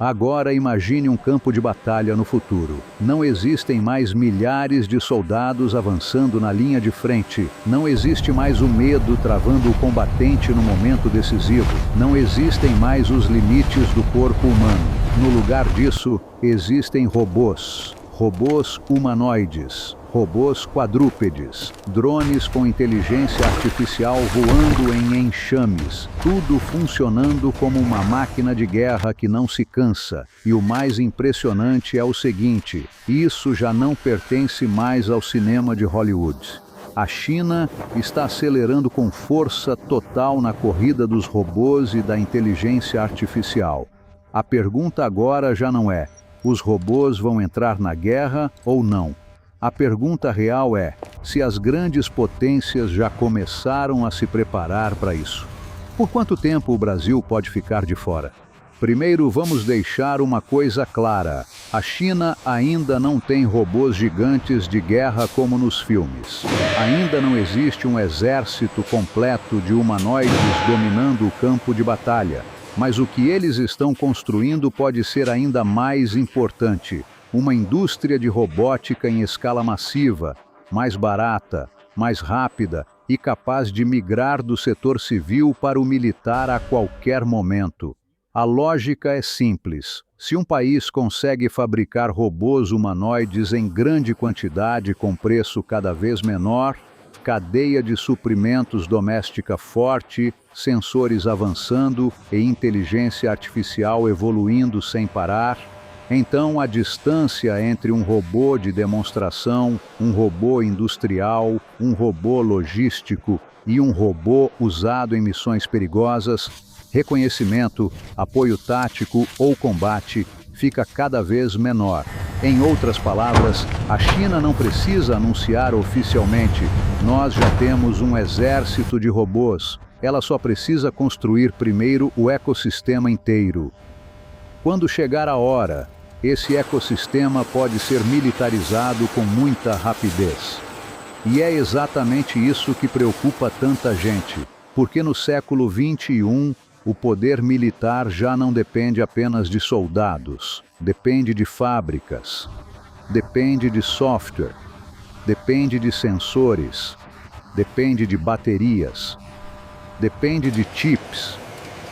Agora imagine um campo de batalha no futuro. Não existem mais milhares de soldados avançando na linha de frente. Não existe mais o medo travando o combatente no momento decisivo. Não existem mais os limites do corpo humano. No lugar disso, existem robôs. Robôs humanoides. Robôs quadrúpedes, drones com inteligência artificial voando em enxames, tudo funcionando como uma máquina de guerra que não se cansa. E o mais impressionante é o seguinte: isso já não pertence mais ao cinema de Hollywood. A China está acelerando com força total na corrida dos robôs e da inteligência artificial. A pergunta agora já não é: os robôs vão entrar na guerra ou não? A pergunta real é se as grandes potências já começaram a se preparar para isso. Por quanto tempo o Brasil pode ficar de fora? Primeiro, vamos deixar uma coisa clara: a China ainda não tem robôs gigantes de guerra como nos filmes. Ainda não existe um exército completo de humanoides dominando o campo de batalha. Mas o que eles estão construindo pode ser ainda mais importante: uma indústria de robótica em escala massiva, mais barata, mais rápida e capaz de migrar do setor civil para o militar a qualquer momento. A lógica é simples: se um país consegue fabricar robôs humanoides em grande quantidade com preço cada vez menor, cadeia de suprimentos doméstica forte, sensores avançando e inteligência artificial evoluindo sem parar, então a distância entre um robô de demonstração, um robô industrial, um robô logístico e um robô usado em missões perigosas, reconhecimento, apoio tático ou combate, fica cada vez menor. Em outras palavras, a China não precisa anunciar oficialmente: nós já temos um exército de robôs. Ela só precisa construir primeiro o ecossistema inteiro. Quando chegar a hora, esse ecossistema pode ser militarizado com muita rapidez. E é exatamente isso que preocupa tanta gente, porque no século XXI, o poder militar já não depende apenas de soldados, depende de fábricas, depende de software, depende de sensores, depende de baterias, depende de chips.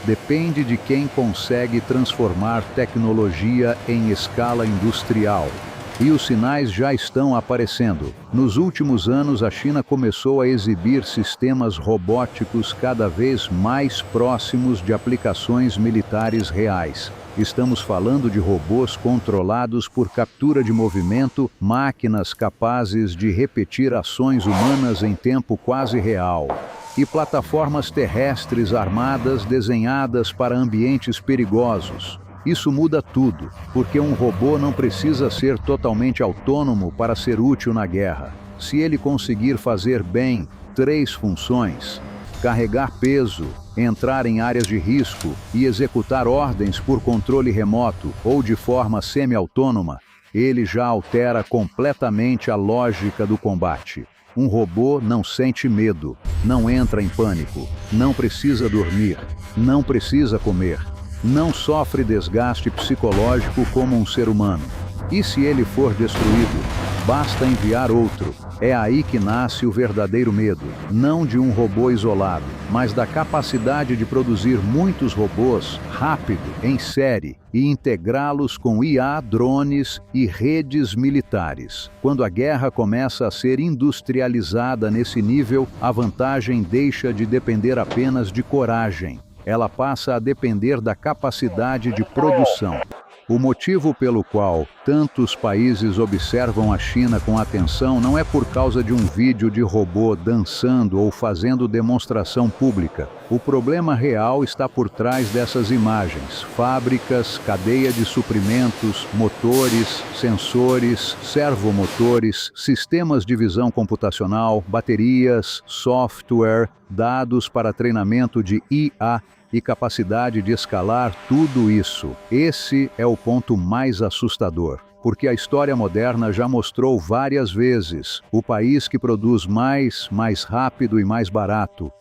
Depende de quem consegue transformar tecnologia em escala industrial. E os sinais já estão aparecendo. Nos últimos anos, a China começou a exibir sistemas robóticos cada vez mais próximos de aplicações militares reais. Estamos falando de robôs controlados por captura de movimento, máquinas capazes de repetir ações humanas em tempo quase real. E plataformas terrestres armadas desenhadas para ambientes perigosos. Isso muda tudo, porque um robô não precisa ser totalmente autônomo para ser útil na guerra. Se ele conseguir fazer bem 3 funções: carregar peso, entrar em áreas de risco e executar ordens por controle remoto ou de forma semi-autônoma, ele já altera completamente a lógica do combate. Um robô não sente medo, não entra em pânico, não precisa dormir, não precisa comer, não sofre desgaste psicológico como um ser humano. E se ele for destruído, basta enviar outro. É aí que nasce o verdadeiro medo, não de um robô isolado, mas da capacidade de produzir muitos robôs rápido, em série, e integrá-los com IA, drones e redes militares. Quando a guerra começa a ser industrializada nesse nível, a vantagem deixa de depender apenas de coragem. Ela passa a depender da capacidade de produção. O motivo pelo qual tantos países observam a China com atenção não é por causa de um vídeo de robô dançando ou fazendo demonstração pública. O problema real está por trás dessas imagens: fábricas, cadeia de suprimentos, motores, sensores, servomotores, sistemas de visão computacional, baterias, software, dados para treinamento de IA e capacidade de escalar tudo isso. Esse é o ponto mais assustador, porque a história moderna já mostrou várias vezes: o país que produz mais rápido e mais barato,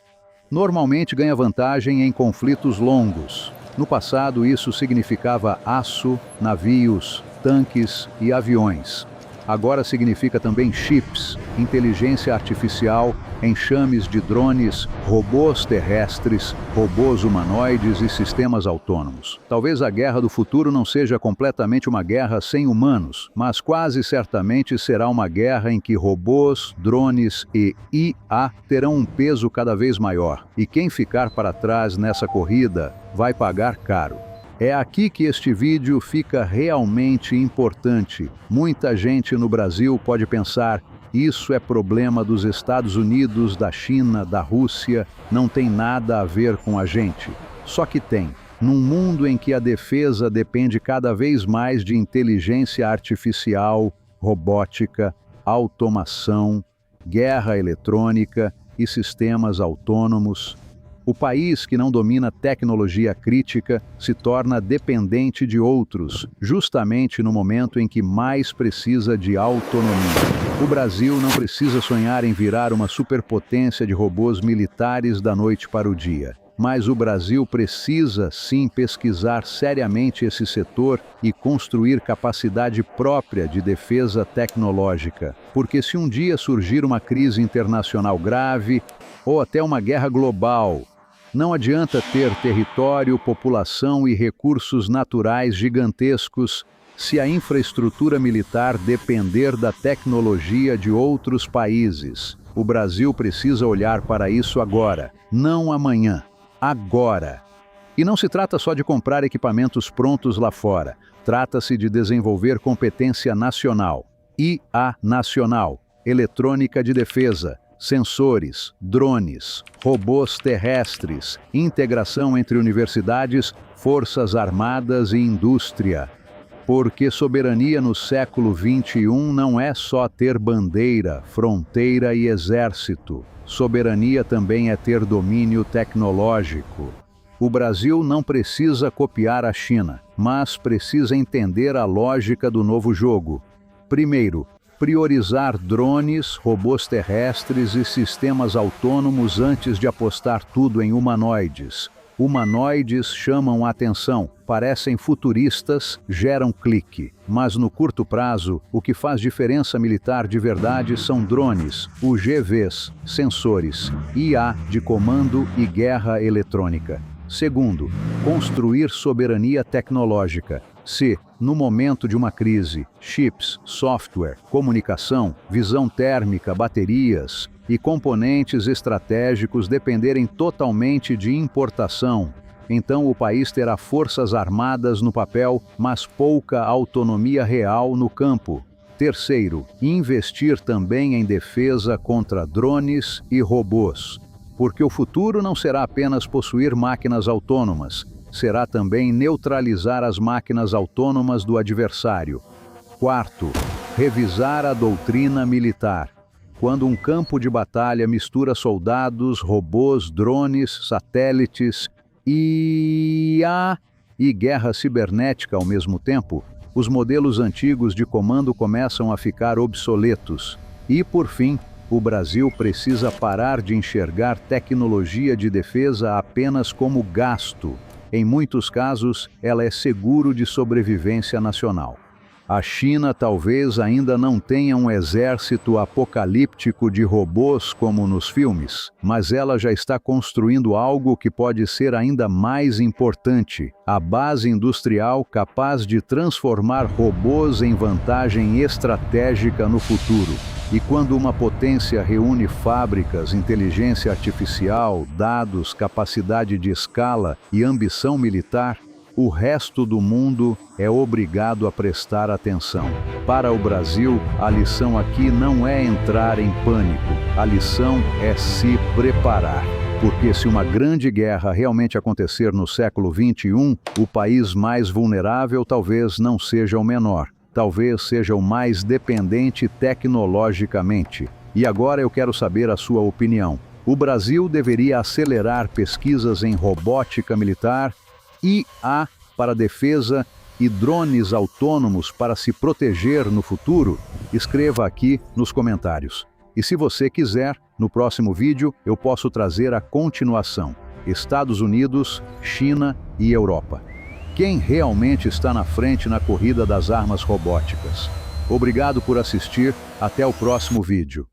normalmente ganha vantagem em conflitos longos. No passado, isso significava aço, navios, tanques e aviões. Agora significa também chips, inteligência artificial, enxames de drones, robôs terrestres, robôs humanoides e sistemas autônomos. Talvez a guerra do futuro não seja completamente uma guerra sem humanos, mas quase certamente será uma guerra em que robôs, drones e IA terão um peso cada vez maior. E quem ficar para trás nessa corrida vai pagar caro. É aqui que este vídeo fica realmente importante. Muita gente no Brasil pode pensar: isso é problema dos Estados Unidos, da China, da Rússia, não tem nada a ver com a gente. Só que tem. Num mundo em que a defesa depende cada vez mais de inteligência artificial, robótica, automação, guerra eletrônica e sistemas autônomos, o país que não domina tecnologia crítica se torna dependente de outros, justamente no momento em que mais precisa de autonomia. O Brasil não precisa sonhar em virar uma superpotência de robôs militares da noite para o dia. Mas o Brasil precisa, sim, pesquisar seriamente esse setor e construir capacidade própria de defesa tecnológica. Porque se um dia surgir uma crise internacional grave, ou até uma guerra global, não adianta ter território, população e recursos naturais gigantescos se a infraestrutura militar depender da tecnologia de outros países. O Brasil precisa olhar para isso agora, não amanhã, agora. E não se trata só de comprar equipamentos prontos lá fora, trata-se de desenvolver competência nacional, IA nacional, eletrônica de defesa, sensores, drones, robôs terrestres, integração entre universidades, forças armadas e indústria. Porque soberania no século XXI não é só ter bandeira, fronteira e exército. Soberania também é ter domínio tecnológico. O Brasil não precisa copiar a China, mas precisa entender a lógica do novo jogo. Primeiro, priorizar drones, robôs terrestres e sistemas autônomos antes de apostar tudo em humanoides. Humanoides chamam a atenção, parecem futuristas, geram clique. Mas no curto prazo, o que faz diferença militar de verdade são drones, UGVs, sensores, IA de comando e guerra eletrônica. Segundo, construir soberania tecnológica. Se, no momento de uma crise, chips, software, comunicação, visão térmica, baterias e componentes estratégicos dependerem totalmente de importação, então o país terá forças armadas no papel, mas pouca autonomia real no campo. Terceiro, investir também em defesa contra drones e robôs, porque o futuro não será apenas possuir máquinas autônomas, será também neutralizar as máquinas autônomas do adversário. Quarto, revisar a doutrina militar. Quando um campo de batalha mistura soldados, robôs, drones, satélites, IA e guerra cibernética ao mesmo tempo, os modelos antigos de comando começam a ficar obsoletos. E, por fim, o Brasil precisa parar de enxergar tecnologia de defesa apenas como gasto. Em muitos casos, ela é seguro de sobrevivência nacional. A China talvez ainda não tenha um exército apocalíptico de robôs como nos filmes, mas ela já está construindo algo que pode ser ainda mais importante: a base industrial capaz de transformar robôs em vantagem estratégica no futuro. E quando uma potência reúne fábricas, inteligência artificial, dados, capacidade de escala e ambição militar, o resto do mundo é obrigado a prestar atenção. Para o Brasil, a lição aqui não é entrar em pânico, a lição é se preparar. Porque se uma grande guerra realmente acontecer no século XXI, o país mais vulnerável talvez não seja o menor, talvez seja o mais dependente tecnologicamente. E agora eu quero saber a sua opinião. O Brasil deveria acelerar pesquisas em robótica militar, IA para defesa e drones autônomos para se proteger no futuro? Escreva aqui nos comentários. E se você quiser, no próximo vídeo eu posso trazer a continuação. Estados Unidos, China e Europa. Quem realmente está na frente na corrida das armas robóticas? Obrigado por assistir, até o próximo vídeo.